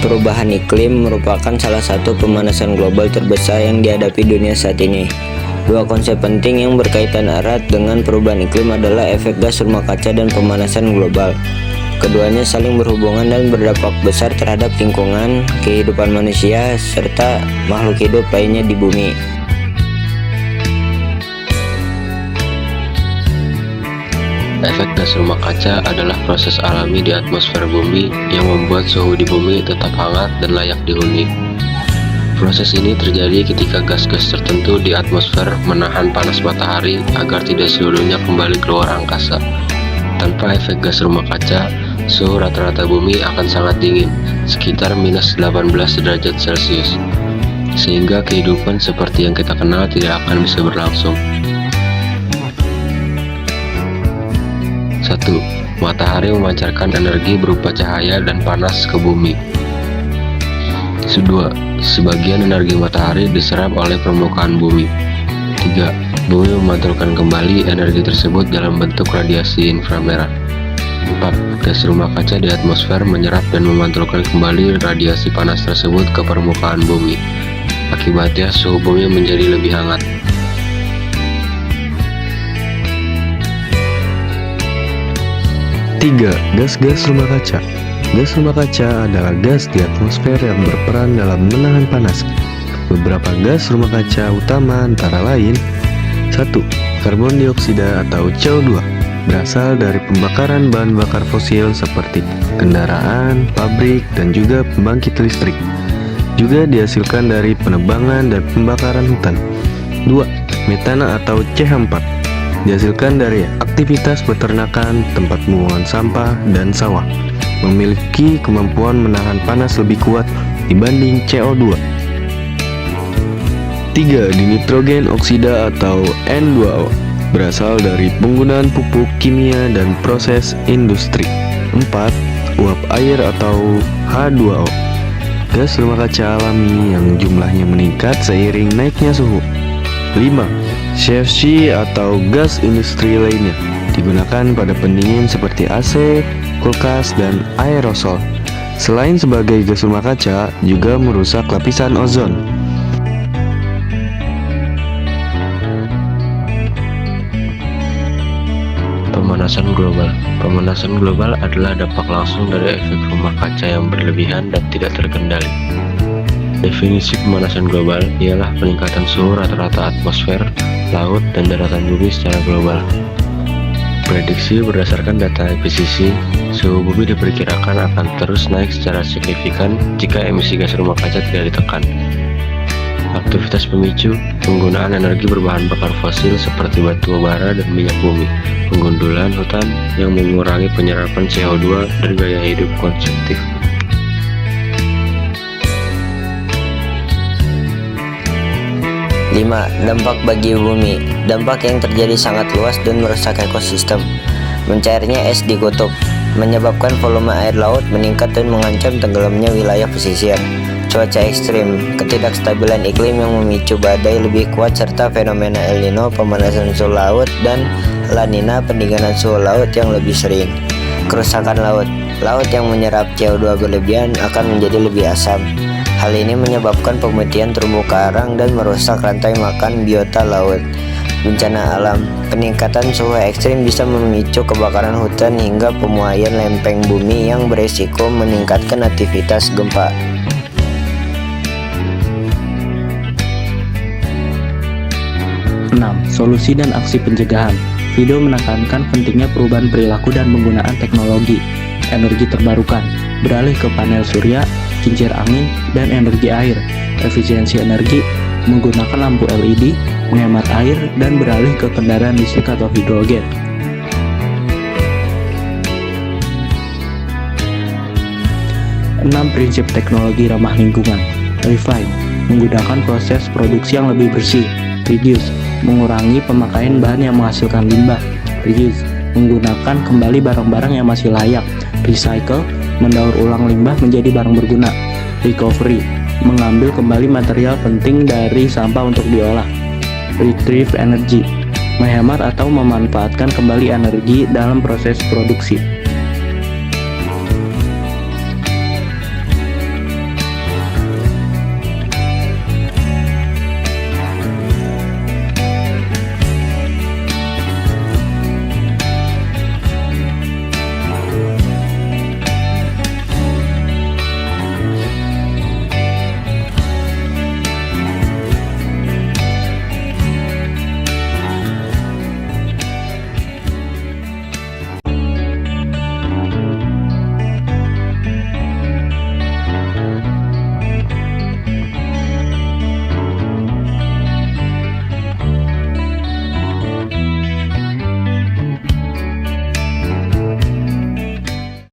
Perubahan iklim merupakan salah satu pemanasan global terbesar yang dihadapi dunia saat ini. Dua konsep penting yang berkaitan erat dengan perubahan iklim adalah efek gas rumah kaca dan pemanasan global. Keduanya saling berhubungan dan berdampak besar terhadap lingkungan, kehidupan manusia, serta makhluk hidup lainnya di bumi. Efek gas rumah kaca adalah proses alami di atmosfer bumi yang membuat suhu di bumi tetap hangat dan layak dihuni. Proses ini terjadi ketika gas-gas tertentu di atmosfer menahan panas matahari agar tidak seluruhnya kembali keluar angkasa. Tanpa efek gas rumah kaca, suhu rata-rata bumi akan sangat dingin, sekitar minus 18 derajat Celcius, sehingga kehidupan seperti yang kita kenal tidak akan bisa berlangsung. 1. Matahari memancarkan energi berupa cahaya dan panas ke bumi. 2. Sebagian energi matahari diserap oleh permukaan bumi. 3. Bumi memantulkan kembali energi tersebut dalam bentuk radiasi inframerah. 4. Gas rumah kaca di atmosfer menyerap dan memantulkan kembali radiasi panas tersebut ke permukaan bumi. Akibatnya suhu bumi menjadi lebih hangat. 3. Gas-gas rumah kaca. Gas rumah kaca adalah gas di atmosfer yang berperan dalam menahan panas. Beberapa gas rumah kaca utama antara lain: 1. Karbon dioksida atau CO2 berasal dari pembakaran bahan bakar fosil seperti kendaraan, pabrik, dan juga pembangkit listrik. Juga dihasilkan dari penebangan dan pembakaran hutan. 2. Metana atau CH4 dihasilkan dari aktivitas peternakan, tempat pembuangan sampah, dan sawah. Memiliki kemampuan menahan panas lebih kuat dibanding CO2. 3. Dinitrogen oksida atau N2O berasal dari penggunaan pupuk kimia dan proses industri. 4. Uap air atau H2O, gas rumah kaca alami yang jumlahnya meningkat seiring naiknya suhu. 5. CFC atau gas industri lainnya digunakan pada pendingin seperti AC, kulkas, dan aerosol. Selain sebagai gas rumah kaca, juga merusak lapisan ozon. Pemanasan global. Pemanasan global adalah dampak langsung dari efek rumah kaca yang berlebihan dan tidak terkendali. Definisi pemanasan global ialah peningkatan suhu rata-rata atmosfer, laut, dan daratan bumi secara global. Prediksi berdasarkan data IPCC, suhu bumi diperkirakan akan terus naik secara signifikan jika emisi gas rumah kaca tidak ditekan. Aktivitas pemicu, penggunaan energi berbahan bakar fosil seperti batu bara dan minyak bumi, penggundulan hutan yang mengurangi penyerapan CO2, dan gaya hidup konsumtif. 5. Dampak bagi bumi. Dampak yang terjadi sangat luas dan merusak ekosistem. Mencairnya es di kutub menyebabkan volume air laut meningkat dan mengancam tenggelamnya wilayah pesisir. Cuaca ekstrim, ketidakstabilan iklim yang memicu badai lebih kuat, serta fenomena El Nino, pemanasan suhu laut, dan La Nina, pendinginan suhu laut yang lebih sering. Kerusakan laut. Laut yang menyerap CO2 berlebihan akan menjadi lebih asam. Hal ini menyebabkan pemutihan terumbu karang dan merusak rantai makan biota laut. Bencana alam. Peningkatan suhu ekstrim bisa memicu kebakaran hutan hingga pemuaian lempeng bumi yang beresiko meningkatkan aktivitas gempa. Solusi dan aksi pencegahan. Video menekankan pentingnya perubahan perilaku dan penggunaan teknologi energi terbarukan, beralih ke panel surya, kincir angin, dan energi air, efisiensi energi, menggunakan lampu LED, menghemat air, dan beralih ke kendaraan listrik atau hidrogen. 6. Prinsip teknologi ramah lingkungan. Refine, menggunakan proses produksi yang lebih bersih. Reduce, mengurangi pemakaian bahan yang menghasilkan limbah. Reuse, menggunakan kembali barang-barang yang masih layak. Recycle, mendaur ulang limbah menjadi barang berguna. Recovery, mengambil kembali material penting dari sampah untuk diolah. Retrieve energy, menghemat atau memanfaatkan kembali energi dalam proses produksi.